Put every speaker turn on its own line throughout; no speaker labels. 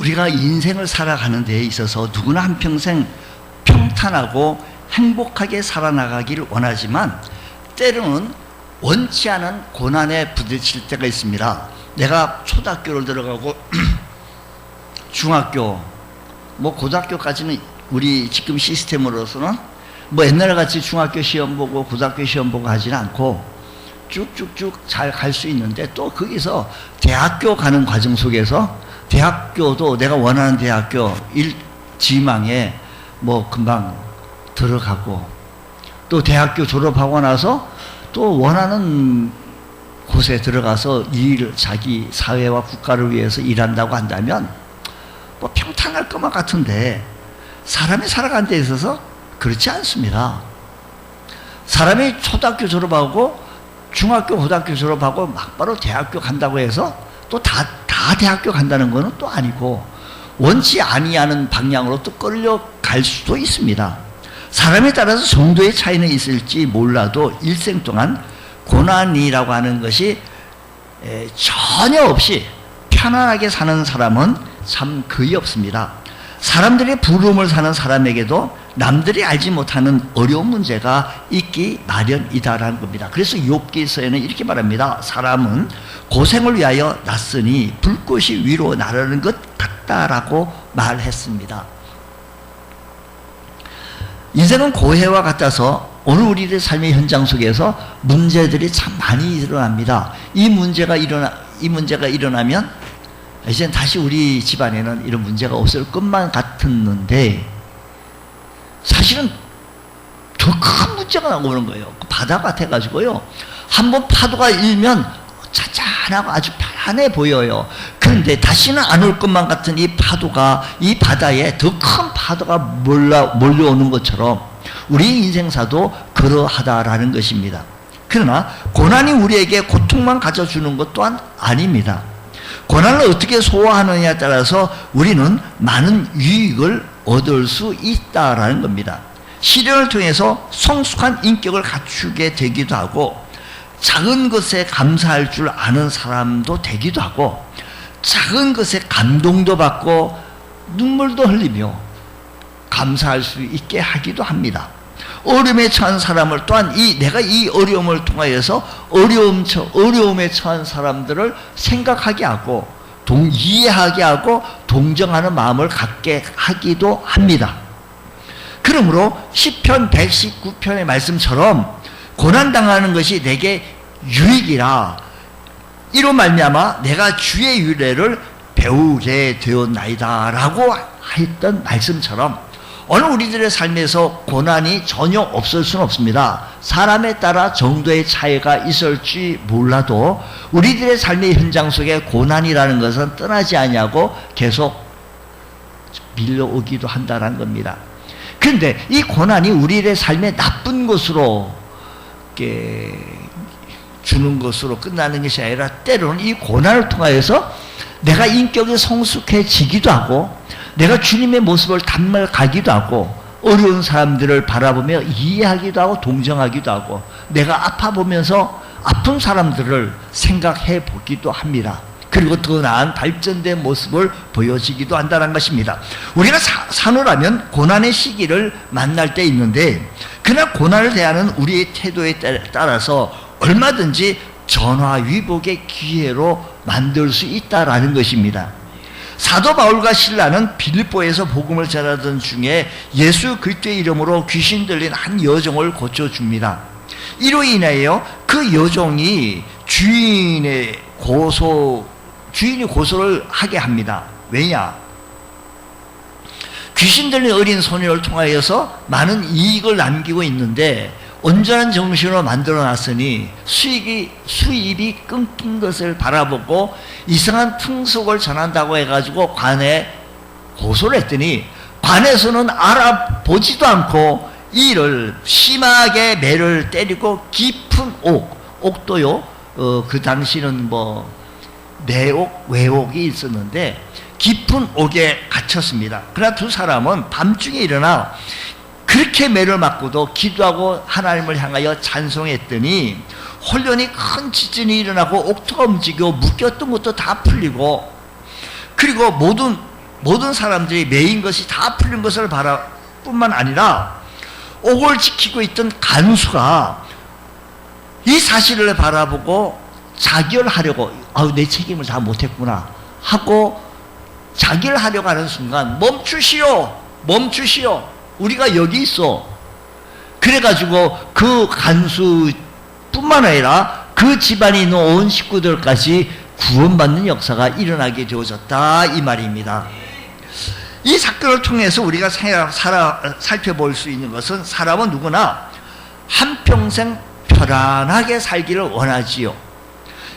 우리가 인생을 살아가는 데에 있어서 누구나 한평생 평탄하고 행복하게 살아나가기를 원하지만 때로는 원치 않은 고난에 부딪힐 때가 있습니다. 내가 초등학교를 들어가고 중학교, 뭐 고등학교까지는 우리 지금 시스템으로서는 뭐 옛날 같이 중학교 시험 보고 고등학교 시험 보고 하지는 않고 쭉쭉쭉 잘 갈 수 있는데, 또 거기서 대학교 가는 과정 속에서 대학교도 내가 원하는 대학교 지망에 뭐 금방 들어가고, 또 대학교 졸업하고 나서 또 원하는 곳에 들어가서 자기 사회와 국가를 위해서 일한다고 한다면 뭐 평탄할 것만 같은데, 사람이 살아가는 데 있어서 그렇지 않습니다. 사람이 초등학교 졸업하고 중학교 고등학교 졸업하고 막바로 대학교 간다고 해서 또 다 대학교 간다는 것은 또 아니고, 원치 아니하는 방향으로 또 끌려갈 수도 있습니다. 사람에 따라서 정도의 차이는 있을지 몰라도 일생 동안 고난이라고 하는 것이 전혀 없이 편안하게 사는 사람은 참 거의 없습니다. 사람들의 부름을 사는 사람에게도 남들이 알지 못하는 어려운 문제가 있기 마련이다라는 겁니다. 그래서 욥기서에는 이렇게 말합니다. 사람은 고생을 위하여 났으니 불꽃이 위로 나르는 것 같다라고 말했습니다. 인생은 고해와 같아서 오늘 우리의 삶의 현장 속에서 문제들이 참 많이 일어납니다. 이 문제가 일어나면 이제 다시 우리 집안에는 이런 문제가 없을 것만 같았는데, 사실은 더 큰 문제가 나오는 거예요. 바다 같아가지고요, 한번 파도가 일면 잔잔하고 아주 편안해 보여요. 그런데 다시는 안 올 것만 같은 이 파도가, 이 바다에 더 큰 파도가 몰려오는 것처럼 우리 인생사도 그러하다라는 것입니다. 그러나 고난이 우리에게 고통만 가져주는 것 또한 아닙니다. 고난을 어떻게 소화하느냐에 따라서 우리는 많은 유익을 얻을 수 있다라는 겁니다. 시련을 통해서 성숙한 인격을 갖추게 되기도 하고, 작은 것에 감사할 줄 아는 사람도 되기도 하고, 작은 것에 감동도 받고 눈물도 흘리며 감사할 수 있게 하기도 합니다. 어려움에 처한 사람을 또한 내가 이 어려움을 통하여서 어려움에 처한 사람들을 생각하게 하고 이해하게 하고 동정하는 마음을 갖게 하기도 합니다. 그러므로 시편 119편의 말씀처럼 고난당하는 것이 내게 유익이라, 이로 말미암아 내가 주의 윤례를 배우게 되었나이다 라고 했던 말씀처럼, 오늘 우리들의 삶에서 고난이 전혀 없을 수는 없습니다. 사람에 따라 정도의 차이가 있을지 몰라도 우리들의 삶의 현장 속에 고난이라는 것은 떠나지 아니하고 계속 밀려오기도 한다는 겁니다. 그런데 이 고난이 우리의 삶의 나쁜 것으로 주는 것으로 끝나는 것이 아니라, 때로는 이 고난을 통하여서 내가 인격이 성숙해지기도 하고, 내가 주님의 모습을 닮아가기도 하고, 어려운 사람들을 바라보며 이해하기도 하고 동정하기도 하고, 내가 아파 보면서 아픈 사람들을 생각해 보기도 합니다. 그리고 더 나은 발전된 모습을 보여지기도 한다는 것입니다. 우리가 사노라면 고난의 시기를 만날 때 있는데, 그러나 고난을 대하는 우리의 태도에 따라서 얼마든지 전화위복의 기회로 만들 수 있다라는 것입니다. 사도 바울과 실라는 빌립보에서 복음을 전하던 중에 예수 그리스도의 이름으로 귀신 들린 한 여종을 고쳐줍니다. 이로 인하여 그 여종이 주인이 고소를 하게 합니다. 왜냐? 귀신 들린 어린 소녀를 통하여서 많은 이익을 남기고 있는데 온전한 정신으로 만들어놨으니 수입이 끊긴 것을 바라보고 이상한 풍속을 전한다고 해가지고 관에 고소를 했더니, 관에서는 알아보지도 않고 이를 심하게 매를 때리고 깊은 옥도요, 그 당시는 뭐 내옥, 외옥이 있었는데 깊은 옥에 갇혔습니다. 그러나 두 사람은 밤중에 일어나 그렇게 매를 맞고도 기도하고 하나님을 향하여 찬송했더니 혼련히 큰 지진이 일어나고 옥토가 움직이고 묶였던 것도 다 풀리고, 그리고 모든 모든 사람들이 매인 것이 다 풀린 것을 뿐만 아니라 옥을 지키고 있던 간수가 이 사실을 바라보고 자결하려고 내 책임을 다 못했구나 하고 자결하려고 하는 순간 멈추시오 우리가 여기 있어. 그래가지고 그 간수뿐만 아니라 그 집안에 있는 온 식구들까지 구원받는 역사가 일어나게 되어졌다 이 말입니다. 이 사건을 통해서 우리가 살펴볼 수 있는 것은 사람은 누구나 한평생 편안하게 살기를 원하지요.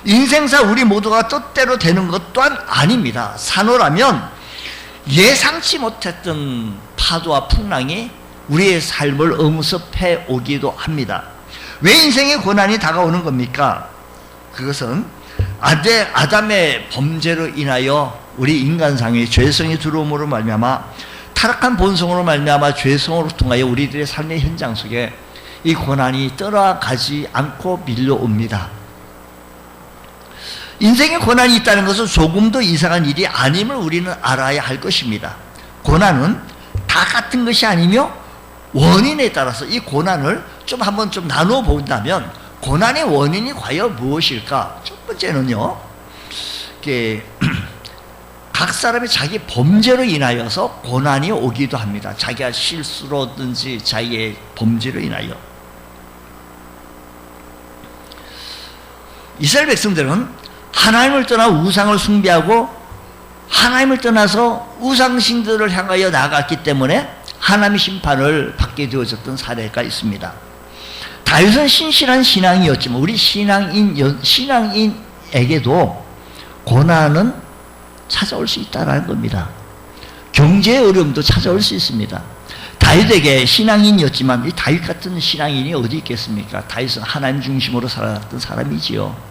인생사 우리 모두가 뜻대로 되는 것 또한 아닙니다. 산호라면 예상치 못했던 파도와 풍랑이 우리의 삶을 엄습해 오기도 합니다. 왜 인생의 고난이 다가오는 겁니까? 그것은 아담의 범죄로 인하여 우리 인간상의 죄성이 들어옴으로 말미암아 타락한 본성으로 말미암아 죄성으로 통하여 우리들의 삶의 현장 속에 이 고난이 떠나가지 않고 밀려옵니다. 인생에 고난이 있다는 것은 조금도 이상한 일이 아님을 우리는 알아야 할 것입니다. 고난은 다 같은 것이 아니며 원인에 따라서 이 고난을 한번 나눠 본다면 고난의 원인이 과연 무엇일까? 첫 번째는요, 각 사람이 자기 범죄로 인하여서 고난이 오기도 합니다. 자기가 실수로든지 자기의 범죄로 인하여. 이스라엘 백성들은 하나님을 떠나 우상을 숭배하고 하나님을 떠나서 우상신들을 향하여 나아갔기 때문에 하나님의 심판을 받게 되어졌던 사례가 있습니다. 다윗은 신실한 신앙이었지만 우리 신앙인에게도 고난은 찾아올 수 있다는 겁니다. 경제의 어려움도 찾아올 수 있습니다. 다윗에게 신앙인이었지만 이 다윗 같은 신앙인이 어디 있겠습니까? 다윗은 하나님 중심으로 살아갔던 사람이지요.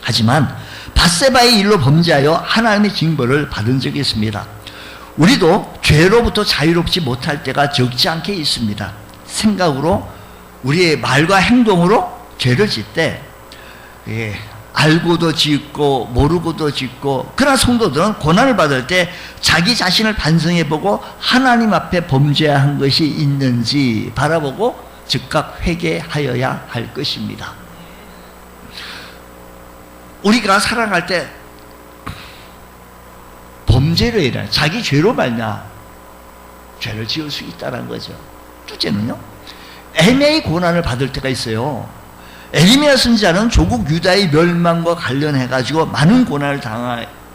하지만 밧세바의 일로 범죄하여 하나님의 징벌을 받은 적이 있습니다. 우리도 죄로부터 자유롭지 못할 때가 적지 않게 있습니다. 생각으로 우리의 말과 행동으로 죄를 짓 때 알고도 짓고 모르고도 짓고, 그러나 성도들은 고난을 받을 때 자기 자신을 반성해보고 하나님 앞에 범죄한 것이 있는지 바라보고 즉각 회개하여야 할 것입니다. 우리가 살아갈 때 범죄로 인해 자기 죄로 말미암아 죄를 지을 수 있다는 거죠. 둘째는요, 애매히 고난을 받을 때가 있어요. 에레미야 선지자는 조국 유다의 멸망과 관련해가지고 많은 고난을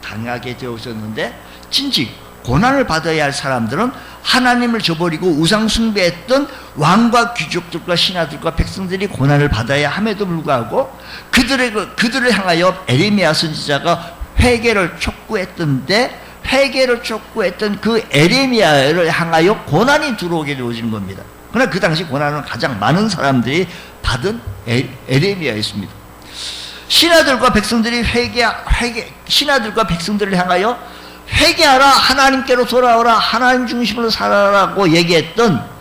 당하게 되어졌는데, 진즉 고난을 받아야 할 사람들은 하나님을 저버리고 우상 숭배했던 왕과 귀족들과 신하들과 백성들이 고난을 받아야 함에도 불구하고 그들을 향하여 에레미야 선지자가 회개를 촉구했던데, 회개를 촉구했던 그 에레미야를 향하여 고난이 들어오게 되어지는 겁니다. 그러나 그 당시 고난은 가장 많은 사람들이 받은 에레미야였습니다. 신하들과 백성들이 신하들과 백성들을 향하여 회개하라, 하나님께로 돌아오라, 하나님 중심으로 살아라고 얘기했던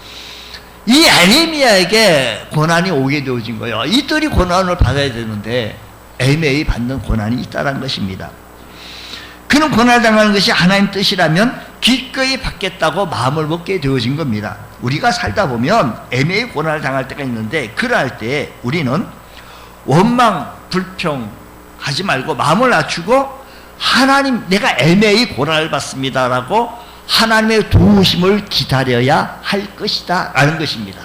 이 에레미야에게 고난이 오게 되어진 거예요. 이들이 고난을 받아야 되는데 애매히 받는 고난이 있다는 것입니다. 그는 고난을 당하는 것이 하나님 뜻이라면 기꺼이 받겠다고 마음을 먹게 되어진 겁니다. 우리가 살다 보면 애매히 고난을 당할 때가 있는데, 그럴 때 우리는 원망, 불평 하지 말고 마음을 낮추고 하나님, 내가 애매히 고난을 받습니다 라고 하나님의 도우심을 기다려야 할 것이다 라는 것입니다.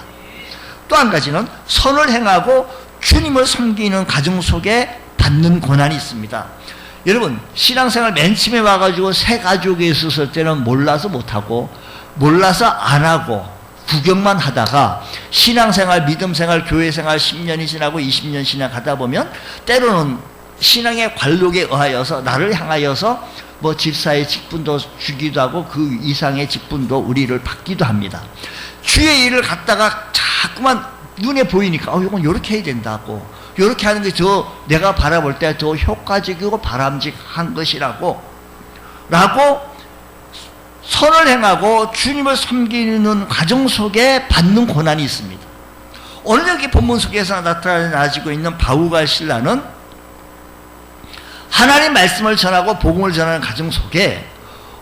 또 한 가지는 선을 행하고 주님을 섬기는 가정 속에 받는 고난이 있습니다. 여러분, 신앙생활 맨 처음에 와가지고 새 가족에 있었을 때는 몰라서 못하고 몰라서 안 하고 구경만 하다가 신앙생활, 믿음생활, 교회생활 10년이 지나고 20년 지나가다 보면 때로는 신앙의 관록에 의하여서 나를 향하여서 뭐 집사의 직분도 주기도 하고 그 이상의 직분도 우리를 받기도 합니다. 주의 일을 갖다가 자꾸만 눈에 보이니까 이건 이렇게 해야 된다고, 이렇게 하는 게 내가 바라볼 때 더 효과적이고 바람직한 것이라고 선을 행하고 주님을 섬기는 과정 속에 받는 고난이 있습니다. 오늘 여기 본문 속에서 나타나지고 있는 바울과 실라는 하나님 말씀을 전하고 복음을 전하는 과정 속에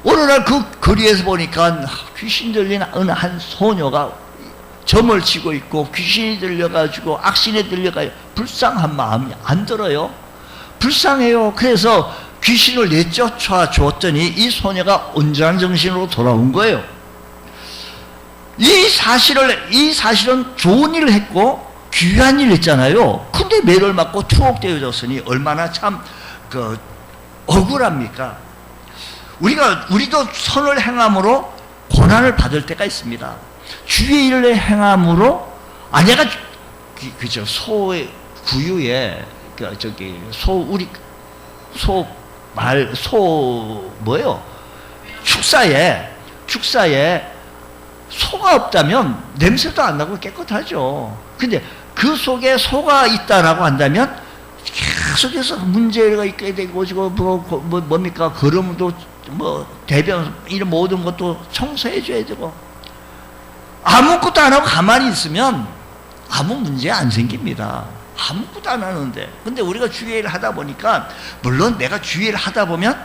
어느 날 그 거리에서 보니까 귀신 들린 어느 한 소녀가 점을 치고 있고 귀신이 들려가지고 악신에 들려가지고 불쌍한 마음이 안 들어요. 불쌍해요. 그래서 귀신을 내쫓아 줬더니 이 소녀가 온전한 정신으로 돌아온 거예요. 이 사실은 좋은 일을 했고 귀한 일을 했잖아요. 근데 매를 맞고 투옥되어졌으니 얼마나 참 억울합니까? 우리도 선을 행함으로 고난을 받을 때가 있습니다. 주의 일을 행함으로 아내가 그죠 소의 구유에 뭐예요? 축사에 소가 없다면 냄새도 안 나고 깨끗하죠. 근데 그 속에 소가 있다라고 한다면 계속해서 문제가 있게 되고 뭡니까? 걸음도 대변 이런 모든 것도 청소해 줘야 되고 아무것도 안 하고 가만히 있으면 아무 문제 안 생깁니다. 아무것도 안 하는데. 근데 우리가 주의를 하다 보니까 물론 내가 주의를 하다 보면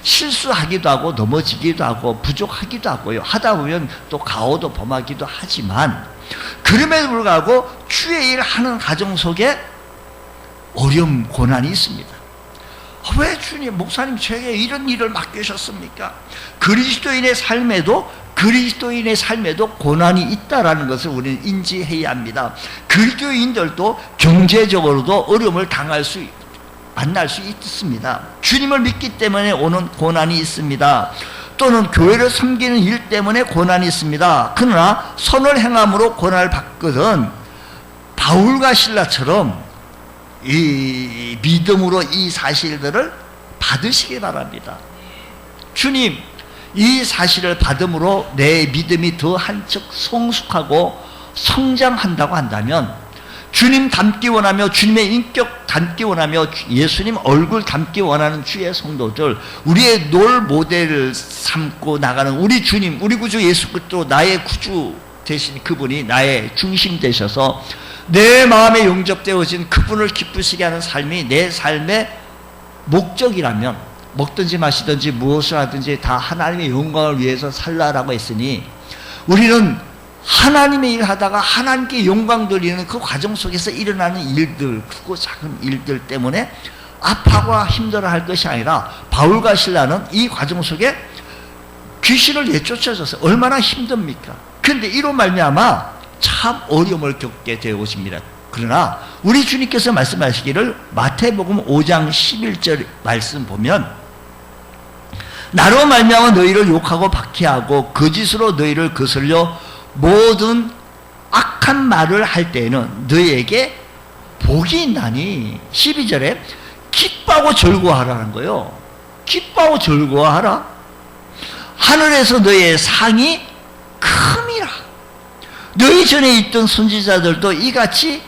실수하기도 하고 넘어지기도 하고 부족하기도 하고요. 하다 보면 또 가오도 범하기도 하지만 그럼에도 불구하고 주의 일을 하는 가정 속에 어려움, 고난이 있습니다. 왜 주님, 목사님 제게 이런 일을 맡기셨습니까? 그리스도인의 삶에도 고난이 있다라는 것을 우리는 인지해야 합니다. 그리스도인들도 경제적으로도 어려움을 만날 수 있습니다. 주님을 믿기 때문에 오는 고난이 있습니다. 또는 교회를 섬기는 일 때문에 고난이 있습니다. 그러나 선을 행함으로 고난을 받거든 바울과 실라처럼 이 믿음으로 이 사실들을 받으시기 바랍니다. 주님, 이 사실을 받음으로 내 믿음이 더 한층 성숙하고 성장한다고 한다면 주님 닮기 원하며 주님의 인격 닮기 원하며 예수님 얼굴 닮기 원하는 주의 성도들, 우리의 롤 모델을 삼고 나가는 우리 주님, 우리 구주 예수 그리스도, 나의 구주 되신 그분이 나의 중심 되셔서 내 마음에 용접되어진 그분을 기쁘시게 하는 삶이 내 삶의 목적이라면 먹든지 마시든지 무엇을 하든지 다 하나님의 영광을 위해서 살라라고 했으니 우리는 하나님의 일을 하다가 하나님께 영광 돌리는 그 과정 속에서 일어나는 일들, 크고 작은 일들 때문에 아파하고 힘들어할 것이 아니라 바울과 실라는 이 과정 속에 귀신을 내쫓아줘서 얼마나 힘듭니까? 그런데 이로 말미암아 참 어려움을 겪게 되어 오십니다. 그러나 우리 주님께서 말씀하시기를 마태복음 5장 11절 말씀 보면 나로 말미암아 너희를 욕하고 박해하고 거짓으로 너희를 거슬려 모든 악한 말을 할 때에는 너희에게 복이 있나니 12절에 기뻐하고 즐거워하라는 거예요. 기뻐하고 즐거워하라. 하늘에서 너희의 상이 큼이라. 너희 전에 있던 선지자들도 이같이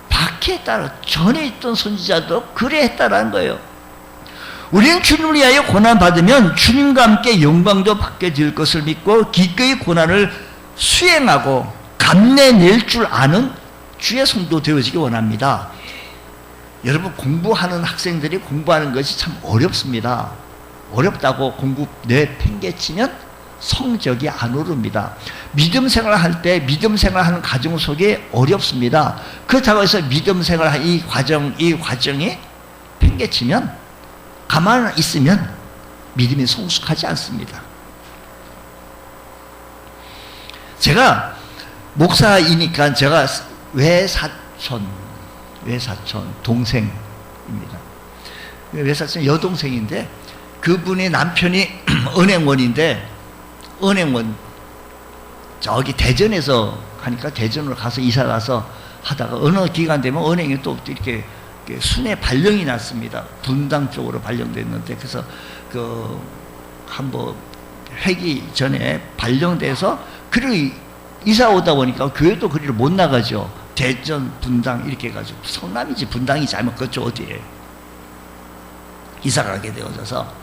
박해했다라. 전에 있던 선지자도 그래 했다라는 거예요. 우리는 주님을 위하여 고난받으면 주님과 함께 영광도 받게 될 것을 믿고 기꺼이 고난을 수행하고 감내낼 줄 아는 주의 성도 되어지기 원합니다. 여러분, 공부하는 학생들이 공부하는 것이 참 어렵습니다. 어렵다고 공부 내팽개치면 성적이 안 오릅니다. 믿음 생활할 때 믿음 생활하는 과정 속에 어렵습니다. 그렇다고 해서 믿음 생활하는 이 과정이 팽개치면 가만히 있으면 믿음이 성숙하지 않습니다. 제가 목사이니까 제가 외사촌 동생입니다. 외사촌 여동생인데 그분의 남편이 은행원인데 은행원 저기 대전에서 하니까 대전으로 가서 이사 가서 하다가 어느 기간 되면 은행에 또 이렇게 순회 발령이 났습니다. 분당 쪽으로 발령됐는데 그래서 그 한번 회기 전에 발령돼서 그리고 이사 오다 보니까 교회도 그리로 못 나가죠. 대전, 분당 이렇게 해가지고 성남이지 분당이지 아니면 그쪽 어디에 이사 가게 되어져서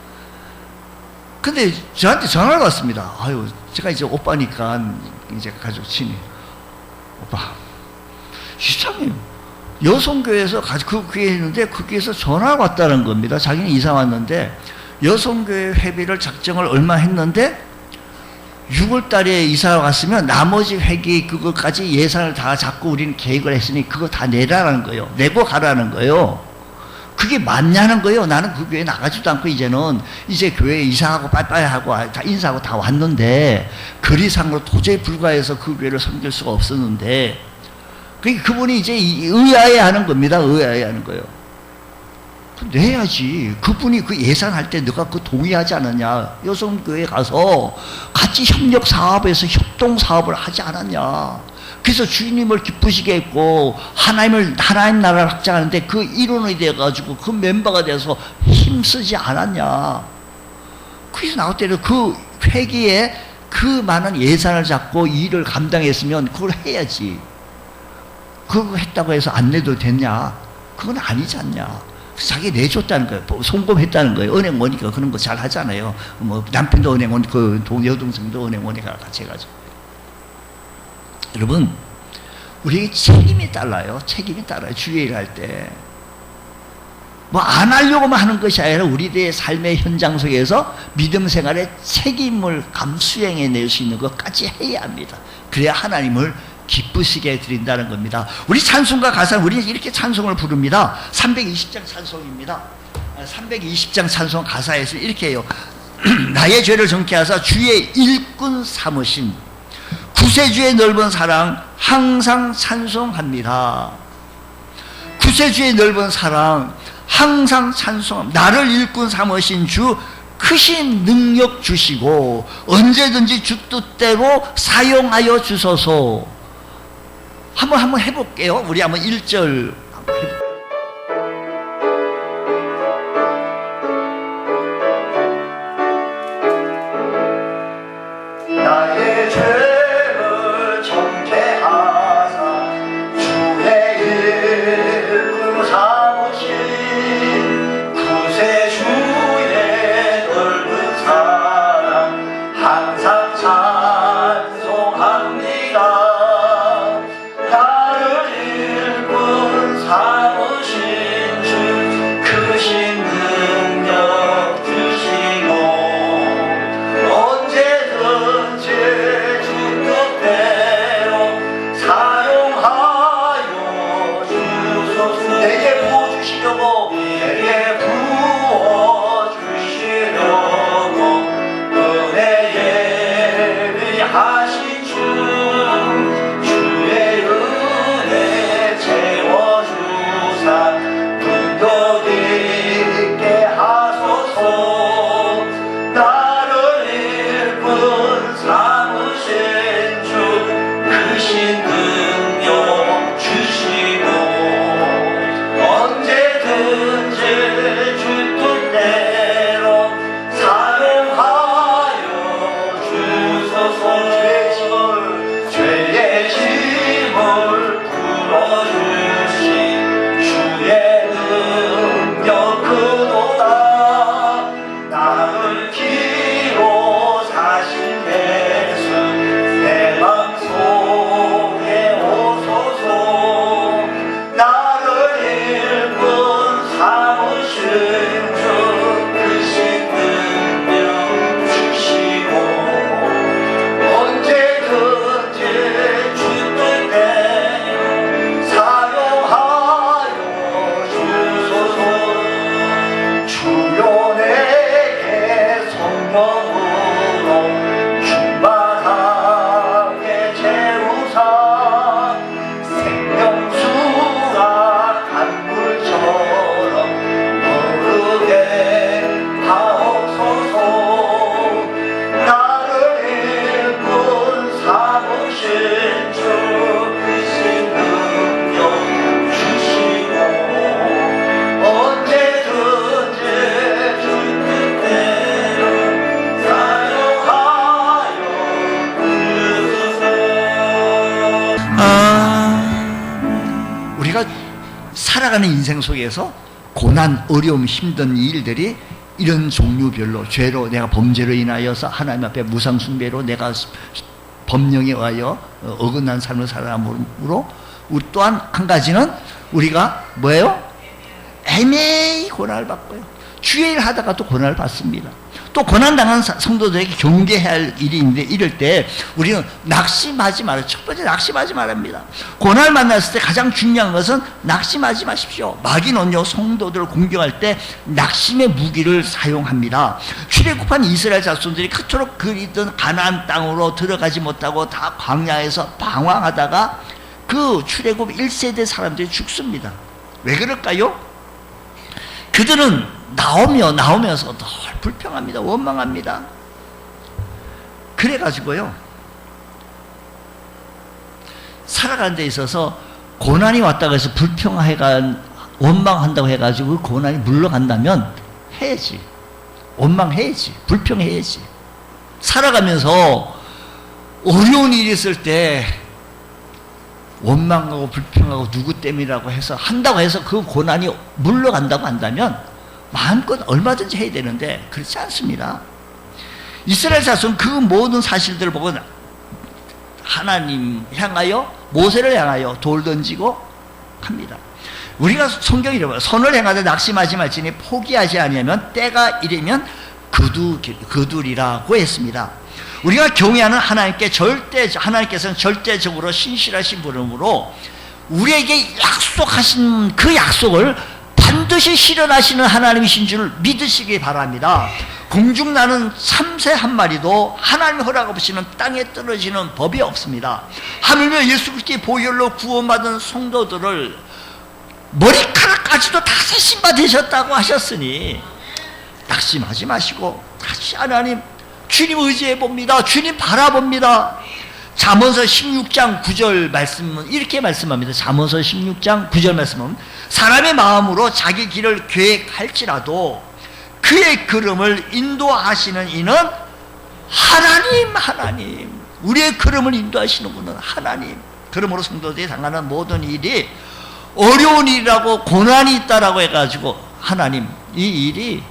근데 저한테 전화가 왔습니다. 아유, 제가 이제 오빠니까 이제 가족 친히 오빠 이상해요. 여성교회에서 그 교회 했는데 그 교회에서 전화가 왔다는 겁니다. 자기는 이사 왔는데 여성교회 회비를 작정을 얼마 했는데 6월 달에 이사가 갔으면 나머지 회기 그것까지 예산을 다 잡고 우리는 계획을 했으니 그거 다 내라는 거예요. 내고 가라는 거예요. 그게 맞냐는 거예요. 나는 그 교회 나가지도 않고 이제 교회에 이사하고 빠빠이 하고 다 인사하고 다 왔는데 거리상으로 도저히 불가해서 그 교회를 섬길 수가 없었는데 그러니까 그분이 이제 의아해 하는 겁니다. 의아해 하는 거예요. 내야지. 그분이 그 예산할 때 너가 그 동의하지 않았냐. 여성교회 가서 같이 협력 사업에서 협동 사업을 하지 않았냐. 그래서 주님을 기쁘시게 했고 하나님 나라를 확장하는데 그 일원이 돼가지고 그 멤버가 돼서 힘쓰지 않았냐. 그래서 나올 때는 그 회기에 그 많은 예산을 잡고 일을 감당했으면 그걸 해야지. 그거 했다고 해서 안 내도 됐냐. 그건 아니지 않냐. 자기 내줬다는 거예요. 송금했다는 거예요. 은행 오니까 그런 거 잘 하잖아요. 뭐 남편도 은행 오니까 그 여동생도 은행 오니까 같이 해가지고. 여러분, 우리에게 책임이 달라요. 책임이 달라요. 주의 일할 때. 뭐 안 하려고만 하는 것이 아니라 우리들의 삶의 현장 속에서 믿음 생활에 책임을 수행해낼 수 있는 것까지 해야 합니다. 그래야 하나님을 기쁘시게 드린다는 겁니다. 우리 찬송가 가사 우리는 이렇게 찬송을 부릅니다. 320장 찬송입니다. 320장 찬송 가사에서 이렇게 해요. 나의 죄를 정케 하사 주의 일꾼 삼으신 구세주의 넓은 사랑 항상 찬송합니다. 구세주의 넓은 사랑 항상 찬송합니다. 나를 일꾼 삼으신 주 크신 능력 주시고 언제든지 주 뜻대로 사용하여 주소서. 한번 해볼게요. 우리 한번 1절 한번 해볼게요. 나의 죄를 정케 하사 주의 일꾼 삼으신 구세주의 넓은 사랑 항상 찬송합니다. 살아가는 인생 속에서 고난, 어려움, 힘든 일들이 이런 종류별로 죄로 내가 범죄로 인하여서 하나님 앞에 무상숭배로 내가 법령에 의하여 어긋난 삶을 살아남으로 우리 또한 한 가지는 우리가 뭐예요? 매일매일 고난을 받고요. 주의 일 하다가 또 고난을 받습니다. 또 고난당한 성도들에게 경계해야 할 일이 있는데, 이럴 때 우리는 낙심하지 말아요. 첫 번째, 낙심하지 말합니다. 고난을 만났을 때 가장 중요한 것은 낙심하지 마십시오. 마귀는요, 성도들을 공격할 때 낙심의 무기를 사용합니다. 출애굽한 이스라엘 자손들이 그토록 그리던 가나안 땅으로 들어가지 못하고 다 광야에서 방황하다가 그 출애굽 1세대 사람들이 죽습니다. 왜 그럴까요? 그들은 나오면서 늘 불평합니다. 원망합니다. 그래가지고요, 살아가는 데 있어서 고난이 왔다고 해서 원망한다고 해가지고 그 고난이 물러간다면 해야지. 원망해야지. 불평해야지. 살아가면서 어려운 일이 있을 때 원망하고 불평하고 누구 때문이라고 해서 한다고 해서 그 고난이 물러간다고 한다면 마음껏 얼마든지 해야 되는데 그렇지 않습니다. 이스라엘 자손은 그 모든 사실들을 보고 하나님 향하여, 모세를 향하여 돌 던지고 합니다. 우리가 성경이 이래요. 선을 행하되 낙심하지 말지니 포기하지 아니하면 때가 이르면 거두리라고 했습니다. 우리가 경외하는 하나님께서는 절대적으로 신실하신 분으로 우리에게 약속하신 그 약속을 반드시 실현하시는 하나님이신 줄 믿으시기 바랍니다. 공중나는 참새 한 마리도 하나님 허락 없이는 땅에 떨어지는 법이 없습니다. 하물며 예수 그리스도의 보혈로 구원받은 성도들을 머리카락까지도 다 세신 바 되셨다고 하셨으니 낙심하지 마시고 다시 하나님, 주님 의지해 봅니다. 주님 바라봅니다. 잠언서 16장 9절 말씀은 이렇게 말씀합니다. 잠언서 16장 9절 말씀은 사람의 마음으로 자기 길을 계획할지라도 그의 걸음을 인도하시는 이는 하나님. 우리의 걸음을 인도하시는 분은 하나님. 그러므로 성도들이 당하는 모든 일이 어려운 일이라고, 고난이 있다라고 해가지고 하나님, 이 일이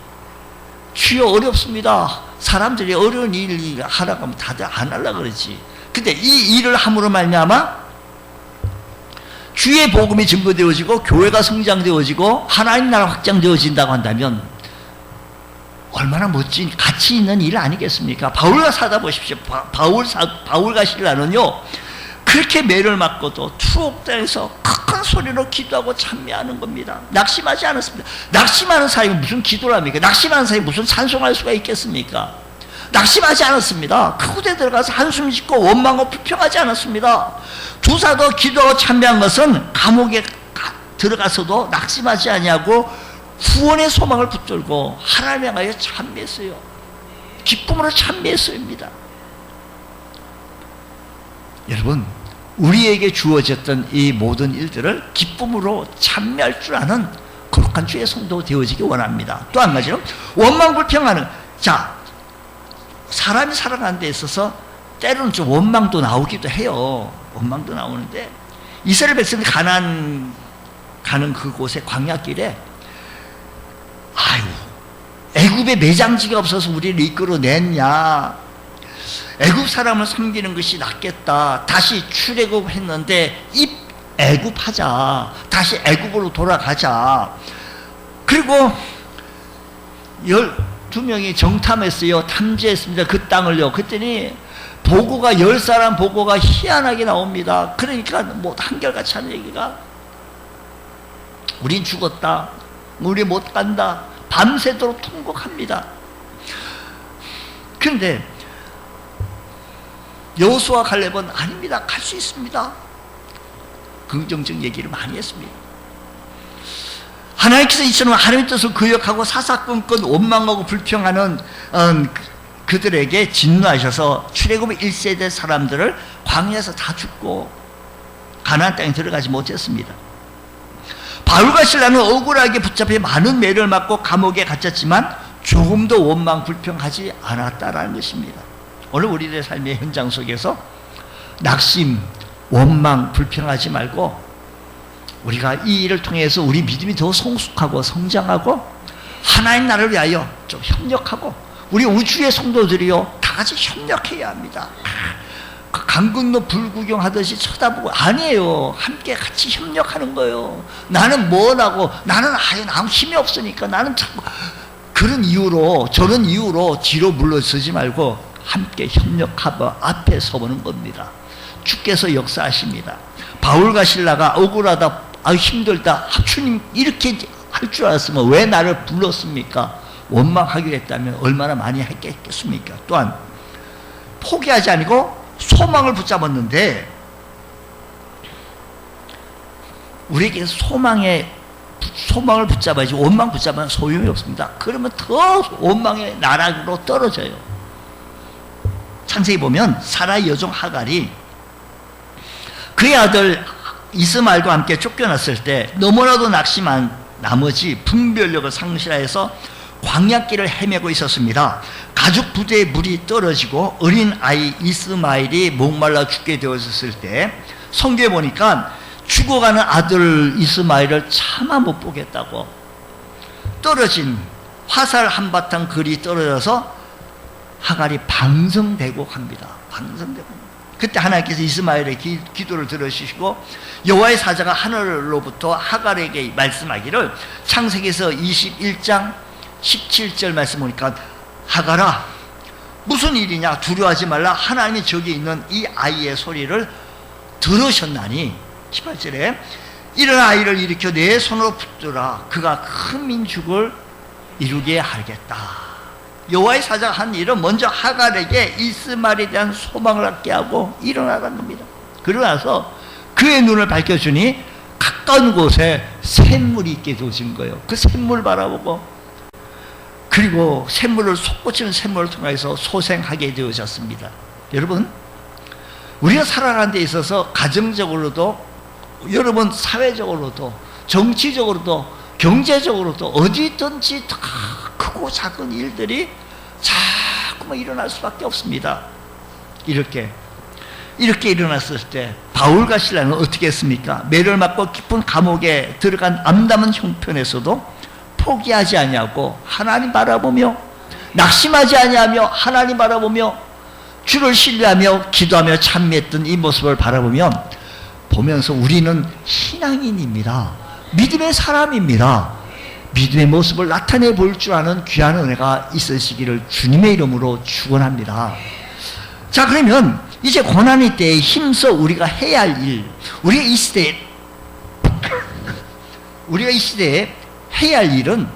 주여 어렵습니다. 사람들이 어려운 일 하라고 하면 다들 안 하려고 그러지. 근데 이 일을 함으로 말미암아 주의 복음이 증거되어지고 교회가 성장되어지고 하나님 나라 확장되어진다고 한다면 얼마나 멋진 가치 있는 일 아니겠습니까? 바울과 사다 보십시오. 바울과 실라는요, 그렇게 매를 맞고도 투옥당에서 큰 소리로 기도하고 찬미하는 겁니다. 낙심하지 않았습니다. 낙심하는 사람이 무슨 기도를 합니까? 낙심하는 사람이 무슨 찬송할 수가 있겠습니까? 낙심하지 않았습니다. 그 후대 들어가서 한숨 짓고 원망하고 불평하지 않았습니다. 두 사도 기도하고 찬미한 것은 감옥에 들어가서도 낙심하지 아니하고 구원의 소망을 붙들고 하나님에 향하여 찬미했어요. 기쁨으로 찬미했어요입니다. 여러분, 우리에게 주어졌던 이 모든 일들을 기쁨으로 찬미할 줄 아는 거룩한 주의 성도 되어지기 원합니다. 또 한 가지는 원망 불평하는, 사람이 살아가는 데 있어서 때로는 좀 원망도 나오기도 해요. 원망도 나오는데, 이스라엘 백성들이 가나안 가는 그곳의 광야길에 애굽에 매장지가 없어서 우리를 이끌어냈냐, 애굽 사람을 섬기는 것이 낫겠다, 다시 출애굽했는데 애굽하자, 다시 애굽으로 돌아가자. 그리고 12명이 정탐했어요. 탐지했습니다. 그 땅을요. 그랬더니 보고가 10사람 보고가 희한하게 나옵니다. 그러니까 뭐 한결같이 하는 얘기가 우린 죽었다, 우리 못 간다, 밤새도록 통곡합니다. 그런데 여호수아 갈렙은 아닙니다, 갈 수 있습니다. 긍정적 얘기를 많이 했습니다. 하나님께서 이처럼 하나님의 뜻을 거역하고 사사건건 원망하고 불평하는 그들에게 진노하셔서 출애굽 1세대 사람들을 광야에서 다 죽고 가나안 땅에 들어가지 못했습니다. 바울과 실라는 억울하게 붙잡혀 많은 매를 맞고 감옥에 갇혔지만 조금도 원망 불평하지 않았다라는 것입니다. 오늘 우리들의 삶의 현장 속에서 낙심, 원망, 불평하지 말고 우리가 이 일을 통해서 우리 믿음이 더 성숙하고 성장하고 하나님 나라를 위하여 좀 협력하고, 우리 우주의 성도들이요 다 같이 협력해야 합니다. 강 건너 불 구경하듯이 쳐다보고, 아니에요. 함께 같이 협력하는 거예요. 나는 뭐라고, 나는 아무 힘이 없으니까 나는 자꾸 그런 이유로, 저런 이유로 뒤로 물러서지 말고 함께 협력하고 앞에 서보는 겁니다. 주께서 역사하십니다. 바울과 실라가 억울하다, 힘들다, 주님 이렇게 할 줄 알았으면 왜 나를 불렀습니까? 원망하기로 했다면 얼마나 많이 했겠습니까? 또한 포기하지 아니고 소망을 붙잡았는데, 우리에게 소망을 붙잡아야지 원망 붙잡으면 소용이 없습니다. 그러면 더 원망의 나락으로 떨어져요. 창세기 보면 사라의 여종 하갈이 그의 아들 이스마엘과 함께 쫓겨났을 때 너무나도 낙심한 나머지 분별력을 상실해서 광야길을 헤매고 있었습니다. 가죽 부대에 물이 떨어지고 어린 아이 이스마엘이 목말라 죽게 되었을 때 성경에 보니까 죽어가는 아들 이스마엘을 차마 못 보겠다고 떨어진 화살 한바탕 글이 떨어져서 하갈이 방성되고 갑니다. 방성되고. 그때 하나님께서 이스마엘의 기도를 들으시고 여호와의 사자가 하늘로부터 하갈에게 말씀하기를, 창세기에서 21장 17절 말씀 보니까, 하갈아 무슨 일이냐, 두려워하지 말라. 하나님이 저기 있는 이 아이의 소리를 들으셨나니, 18절에 이런 아이를 일으켜 내 손으로 붙들어 그가 큰 민족을 이루게 하겠다. 여호와의 사자가 한 일은 먼저 하갈에게 이스마엘에 대한 소망을 갖게 하고 일어나는 겁니다. 그러고 나서 그의 눈을 밝혀주니 가까운 곳에 샘물이 있게 되어진 거예요. 그 샘물 바라보고, 그리고 샘물을 솟구치는 샘물을 통해서 소생하게 되어졌습니다. 여러분, 우리가 살아가는 데 있어서 가정적으로도, 여러분 사회적으로도, 정치적으로도, 경제적으로도 어디든지 다 크고 작은 일들이 자꾸만 일어날 수밖에 없습니다. 이렇게 일어났을 때 바울과 실라는 어떻게 했습니까? 매를 맞고 깊은 감옥에 들어간 암담한 형편에서도 포기하지 아니하고 하나님 바라보며, 낙심하지 아니하며 하나님 바라보며 주를 신뢰하며 기도하며 찬미했던 이 모습을 보면서 우리는 신앙인입니다. 믿음의 사람입니다. 믿음의 모습을 나타내 볼 줄 아는 귀한 은혜가 있으시기를 주님의 이름으로 축원합니다. 자, 그러면 이제 고난의 때에 힘써 우리가 해야 할 일, 우리가 이 시대에 해야 할 일은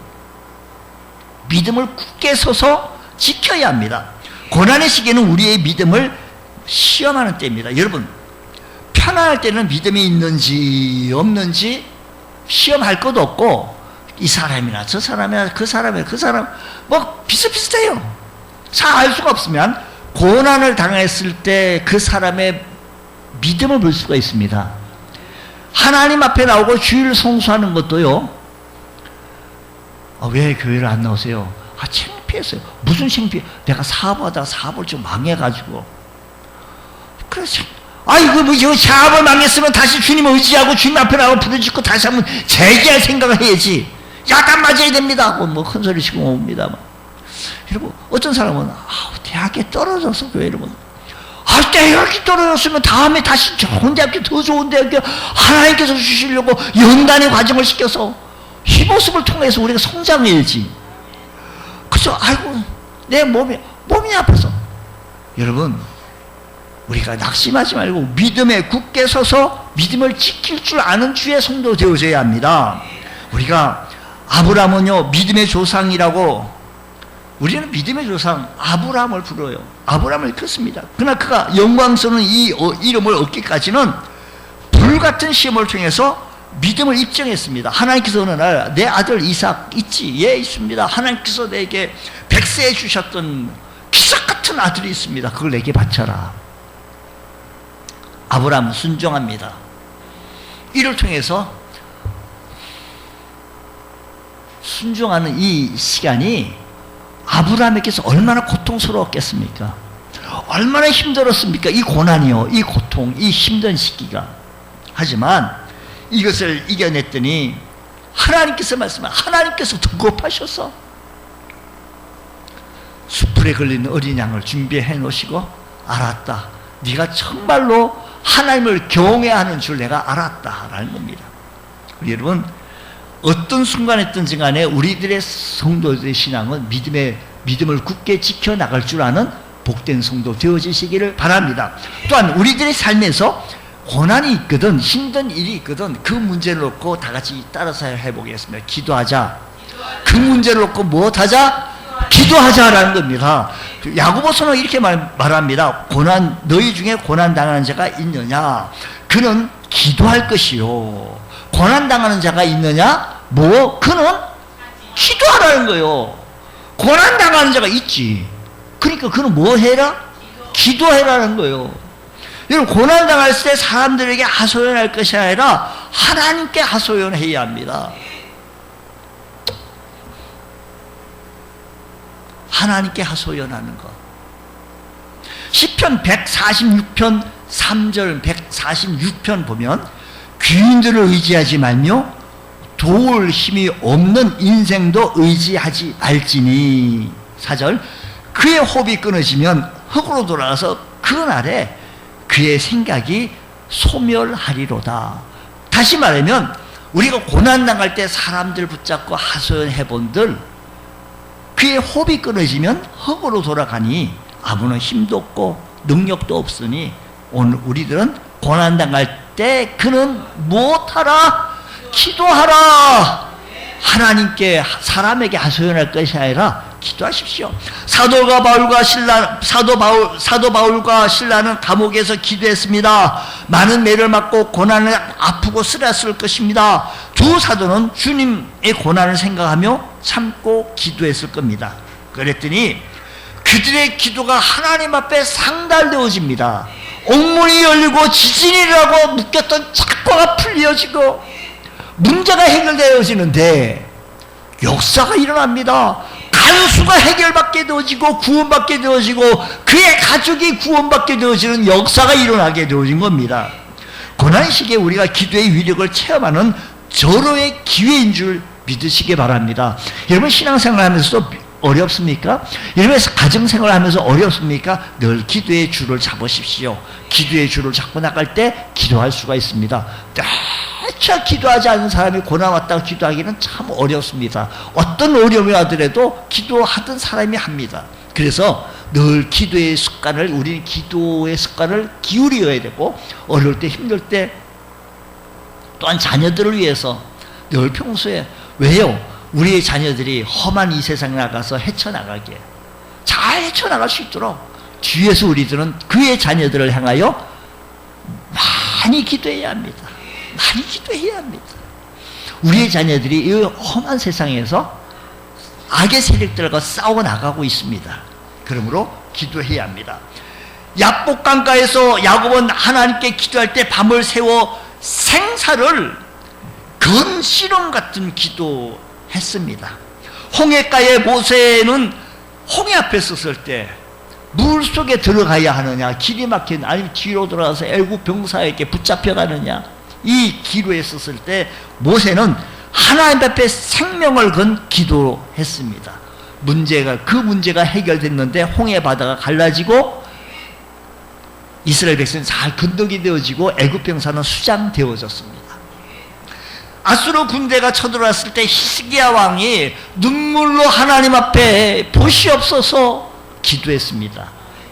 믿음을 굳게 서서 지켜야 합니다. 고난의 시기에는 우리의 믿음을 시험하는 때입니다. 여러분, 편안할 때는 믿음이 있는지 없는지 시험할 것도 없고, 이 사람이나 저 사람이나 그 사람이나 그 사람 뭐 비슷비슷해요. 잘 알 수가 없으면 고난을 당했을 때 그 사람의 믿음을 볼 수가 있습니다. 하나님 앞에 나오고 주일 성수하는 것도요, 왜 교회를 안 나오세요? 창피했어요. 무슨 창피해? 내가 사업하다가 사업을 좀 망해가지고. 그래서 이거 뭐 사업을 망했으면 다시 주님을 의지하고 주님 앞에 나가고 부르짖고 다시 한번 재기할 생각을 해야지. 야단 맞아야 됩니다 하고 뭐 큰 소리 치고 옵니다. 그리고 어떤 사람은 대학에 떨어져서 교회를 대학에 떨어졌으면 다음에 다시 좋은 대학교, 더 좋은 대학교 하나님께서 주시려고 연단의 과정을 시켜서 이 모습을 통해서 우리가 성장해야지. 그래서 내 몸이 아파서. 여러분, 우리가 낙심하지 말고 믿음에 굳게 서서 믿음을 지킬 줄 아는 주의 성도 되어져야 합니다. 우리가 아브라함은요, 믿음의 조상이라고, 우리는 믿음의 조상 아브라함을 불러요. 아브라함을 일컫습니다. 그러나 그가 영광스러운 이 이름을 얻기까지는 불같은 시험을 통해서 믿음을 입증했습니다. 하나님께서 어느 날 내 아들 이삭 있지? 예, 있습니다. 하나님께서 내게 백세에 주셨던 기삭 같은 아들이 있습니다. 그걸 내게 바쳐라. 아브라함은 순종합니다. 이를 통해서 순종하는 이 시간이 아브라함에게서 얼마나 고통스러웠겠습니까? 얼마나 힘들었습니까? 이 고난이요, 이 고통, 이 힘든 시기가. 하지만 이것을 이겨냈더니 하나님께서 하나님께서 등급하셔서 숯불에 걸린 어린 양을 준비해 놓으시고, 알았다, 네가 정말로 하나님을 경외하는 줄 내가 알았다라는 겁니다. 우리 여러분, 어떤 순간이든지 간에 우리들의 성도들의 신앙은 믿음을 굳게 지켜나갈 줄 아는 복된 성도 되어지시기를 바랍니다. 또한 우리들의 삶에서 고난이 있거든, 힘든 일이 있거든, 그 문제를 놓고 다 같이 따라서 해보겠습니다. 기도하자. 그 문제를 놓고 무엇하자? 기도하자라는 겁니다. 야고보서는 이렇게 말합니다. 너희 중에 고난 당하는 자가 있느냐? 그는 기도할 것이요. 고난 당하는 자가 있느냐? 그는 기도하라는 거예요. 고난 당하는 자가 있지. 그러니까 그는 뭐 해라? 기도해라는 거예요. 여러분, 고난 당할 때 사람들에게 하소연할 것이 아니라 하나님께 하소연해야 합니다. 하나님께 하소연하는 것. 시편 146편 3절 146편 보면 귀인들을 의지하지 말며 도울 힘이 없는 인생도 의지하지 말지니. 4절 그의 호흡이 끊어지면 흙으로 돌아가서 그날에 그의 생각이 소멸하리로다. 다시 말하면 우리가 고난당할 때 사람들 붙잡고 하소연해 본들 그의 호흡이 끊어지면 흙으로 돌아가니 아무런 힘도 없고 능력도 없으니 오늘 우리들은 고난당할 때 그는 무엇하라? 기도하라. 하나님께 사람에게 하소연할 것이 아니라 기도하십시오. 사도 바울과 신라는 감옥에서 기도했습니다. 많은 매를 맞고 고난을 아프고 쓰렸을 것입니다. 두 사도는 주님의 고난을 생각하며 참고 기도했을 겁니다. 그랬더니 그들의 기도가 하나님 앞에 상달되어집니다. 옥문이 열리고 지진이라고 묶였던 착고가 풀려지고 문제가 해결되어지는데 역사가 일어납니다. 간수가 해결받게 되어지고 구원받게 되어지고 그의 가족이 구원받게 되어지는 역사가 일어나게 되어진 겁니다. 고난시기에 우리가 기도의 위력을 체험하는 절호의 기회인 줄 믿으시기 바랍니다. 여러분, 신앙생활 하면서도 어렵습니까? 여러분, 가정생활 하면서 어렵습니까? 늘 기도의 줄을 잡으십시오. 기도의 줄을 잡고 나갈 때 기도할 수가 있습니다. 차 기도하지 않는 사람이 고난 왔다고 기도하기는 참 어렵습니다. 어떤 어려움이 와더라도 기도하던 사람이 합니다. 그래서 늘 기도의 습관을, 우리는 기도의 습관을 기울여야 되고, 어려울 때 힘들 때 또한 자녀들을 위해서 늘 평소에, 왜요? 우리의 자녀들이 험한 이 세상에 나가서 헤쳐나가게, 잘 헤쳐나갈 수 있도록 뒤에서 우리들은 그의 자녀들을 향하여 많이 기도해야 합니다. 많이 기도해야 합니다. 우리의 자녀들이 이 험한 세상에서 악의 세력들과 싸워 나가고 있습니다. 그러므로 기도해야 합니다. 야복강가에서 야곱은 하나님께 기도할 때 밤을 새워 생사를 건 실험 같은 기도했습니다. 홍해가에 모세는 홍해 앞에 섰을 때 물 속에 들어가야 하느냐, 길이 막힌, 아니면 뒤로 돌아가서 애굽 병사에게 붙잡혀가느냐, 이 기로에 섰을 때 모세는 하나님 앞에 생명을 건 기도했습니다. 그 문제가 해결됐는데 홍해 바다가 갈라지고 이스라엘 백성은 잘 건너게 되어지고 애굽 병사는 수장되어졌습니다. 아수르 군대가 쳐들어왔을 때 히스기야 왕이 눈물로 하나님 앞에 보시옵소서 기도했습니다.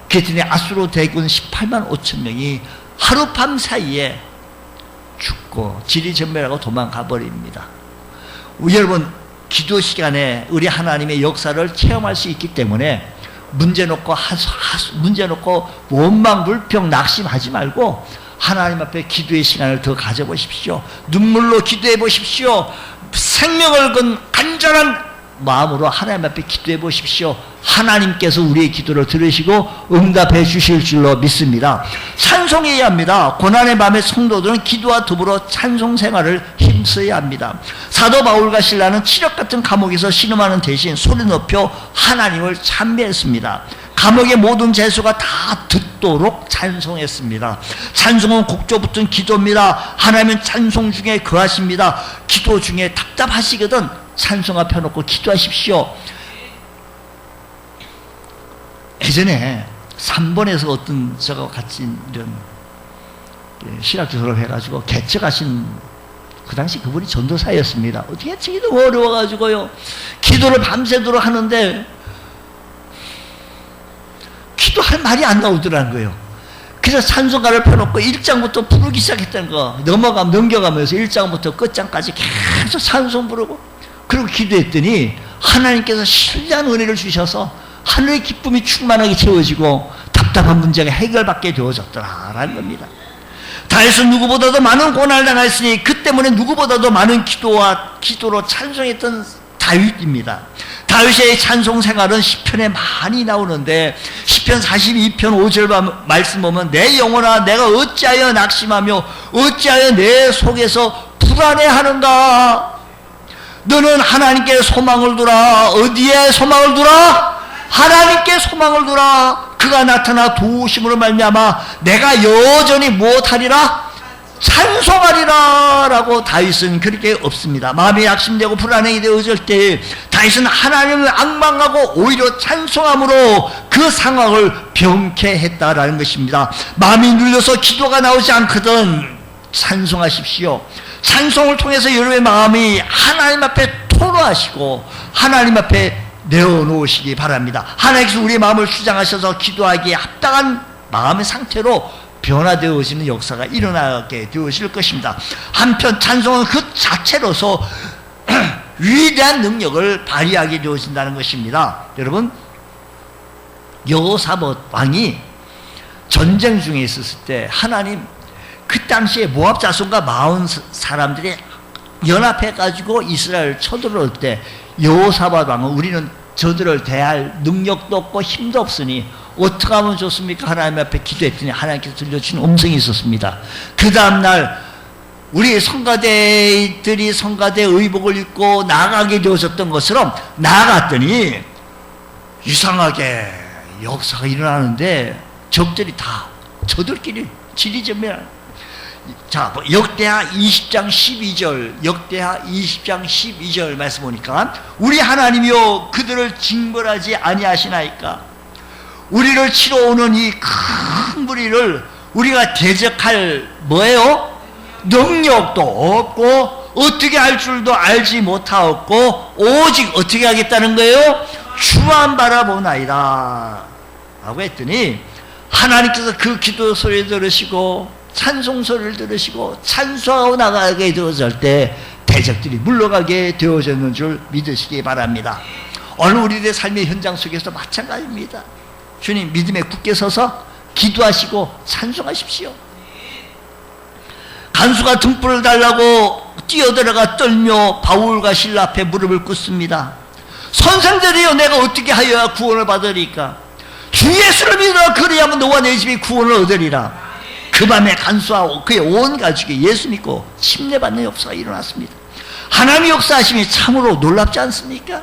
그랬더니 아수르 대군 18만 5천 명이 하룻밤 사이에 죽고 지리전멸하고 도망가 버립니다. 여러분, 기도 시간에 우리 하나님의 역사를 체험할 수 있기 때문에 문제 놓고 원망 불평 낙심하지 말고 하나님 앞에 기도의 시간을 더 가져보십시오. 눈물로 기도해 보십시오. 생명을 건 간절한 마음으로 하나님 앞에 기도해 보십시오. 하나님께서 우리의 기도를 들으시고 응답해 주실 줄로 믿습니다. 찬송해야 합니다. 고난의 밤에 성도들은 기도와 더불어 찬송 생활을 힘써야 합니다. 사도 바울과 신라는 칠흑 같은 감옥에서 신음하는 대신 소리 높여 하나님을 찬미했습니다. 감옥의 모든 죄수가 다 듣도록 찬송했습니다. 찬송은 곡조 붙은 기도입니다. 하나님은 찬송 중에 거하십니다. 기도 중에 답답하시거든 찬송 앞에 놓고 기도하십시오. 예전에 3번에서 어떤 저와 같이 이런 신학교 졸업해가지고 개척하신, 그 당시 그분이 전도사였습니다. 어떻게 하기 너무 어려워가지고요, 기도를 밤새도록 하는데 기도할 말이 안 나오더라는 거예요. 그래서 찬송가를 펴놓고 1장부터 부르기 시작했다는 거, 넘겨가면서 1장부터 끝장까지 계속 찬송 부르고, 그리고 기도했더니 하나님께서 신비한 은혜를 주셔서 하늘의 기쁨이 충만하게 채워지고 답답한 문제가 해결받게 되어졌더라라는 겁니다. 다윗은 누구보다도 많은 고난을 당했으니 그 때문에 누구보다도 많은 기도로 찬송했던 다윗입니다. 다윗의 찬송 생활은 시편에 많이 나오는데, 시편 42편 5절 말씀 보면 내 영혼아 내가 어찌하여 낙심하며 어찌하여 내 속에서 불안해하는가. 너는 하나님께 소망을 두라. 어디에 소망을 두라? 하나님께 소망을 두라. 그가 나타나 도우심으로 말미암아 내가 여전히 무엇하리라? 찬송하리라 라고 다윗은 그렇게 없습니다. 마음이 낙심되고 불안하게 되어질 때 다윗은 하나님을 앙망하고 오히려 찬송함으로 그 상황을 병쾌했다라는 것입니다. 마음이 눌려서 기도가 나오지 않거든 찬송하십시오. 찬송을 통해서 여러분의 마음이 하나님 앞에 토로하시고 하나님 앞에 내어놓으시기 바랍니다. 하나님께서 우리의 마음을 수장하셔서 기도하기에 합당한 마음의 상태로 변화되어지는 역사가 일어나게 되어질 것입니다. 한편 찬송은 그 자체로서 위대한 능력을 발휘하게 되어진다는 것입니다. 여러분, 여호사밧 왕이 전쟁 중에 있었을 때 하나님, 그 당시에 모압 자손과 마온 사람들이 연합해가지고 이스라엘을 쳐들어올 때 여호사밧 왕은 우리는 저들을 대할 능력도 없고 힘도 없으니 어떻게 하면 좋습니까? 하나님 앞에 기도했더니 하나님께서 들려주신 음성이 있었습니다. 그 다음날 우리 성가대들이 성가대 의복을 입고 나아가게 되어졌던 것처럼 나아갔더니 이상하게 역사가 일어나는데 적들이 다 저들끼리 지리전멸. 자, 역대하 20장 12절, 역대하 20장 12절 말씀 보니까 우리 하나님이여 그들을 징벌하지 아니하시나이까. 우리를 치러 오는 이 큰 무리를 우리가 대적할 뭐예요? 능력도 없고 어떻게 할 줄도 알지 못하였고 오직 어떻게 하겠다는 거예요? 주만 바라보나이다 라고 했더니 하나님께서 그 기도 소리를 들으시고 찬송 소리를 들으시고 찬송하고 나가게 되어질 때 대적들이 물러가게 되어졌는 줄 믿으시기 바랍니다. 오늘 우리들의 삶의 현장 속에서 마찬가지입니다. 주님 믿음에 굳게 서서 기도하시고 찬송하십시오. 간수가 등불을 달라고 뛰어들어가 떨며 바울과 실라 앞에 무릎을 꿇습니다. 선생들이여 내가 어떻게 하여야 구원을 받으리까? 주 예수를 믿으라. 그리하면 너와 내 집이 구원을 얻으리라. 그 밤에 간수와 그의 온 가족이 예수 믿고 침례받는 역사가 일어났습니다. 하나님의 역사하심이 참으로 놀랍지 않습니까?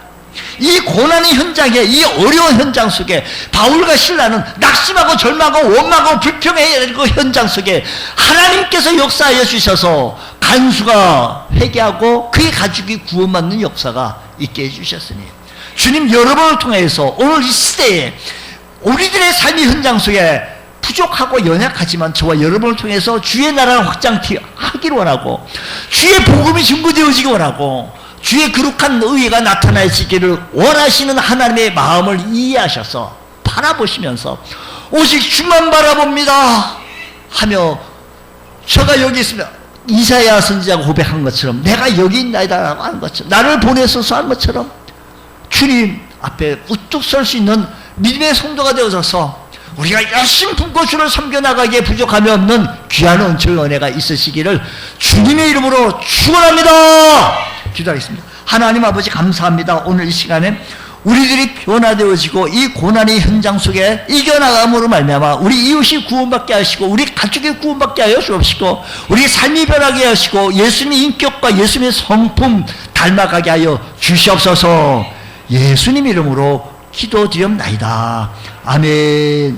이 고난의 현장에, 이 어려운 현장 속에 바울과 실라는 낙심하고 절망하고 원망하고 불평해야 될 그 현장 속에 하나님께서 역사하여 주셔서 간수가 회개하고 그의 가족이 구원받는 역사가 있게 해주셨으니 주님 여러분을 통해서 오늘 이 시대에 우리들의 삶의 현장 속에 부족하고 연약하지만 저와 여러분을 통해서 주의 나라를 확장하기를 원하고 주의 복음이 증거되어지기 원하고 주의 거룩한 의회가 나타나시기를 원하시는 하나님의 마음을 이해하셔서 바라보시면서 오직 주만 바라봅니다 하며 저가 여기 있으면 이사야 선지자가 고백한 것처럼 내가 여기 있나이다 하는 것처럼 나를 보내소서 한 것처럼 주님 앞에 우뚝 설 수 있는 믿음의 성도가 되어져서 우리가 열심히 품고 주를 섬겨나가기에 부족함이 없는 귀한 은총의 은혜가 있으시기를 주님의 이름으로 축원합니다. 기도하겠습니다. 하나님 아버지 감사합니다. 오늘 이 시간에 우리들이 변화되어지고 이 고난의 현장 속에 이겨나감으로 말미암아 우리 이웃이 구원받게 하시고 우리 가족이 구원받게 하여 주옵시고 우리 삶이 변하게 하시고 예수님의 인격과 예수님의 성품 닮아가게 하여 주시옵소서. 예수님 이름으로 기도드리옵나이다. 아멘.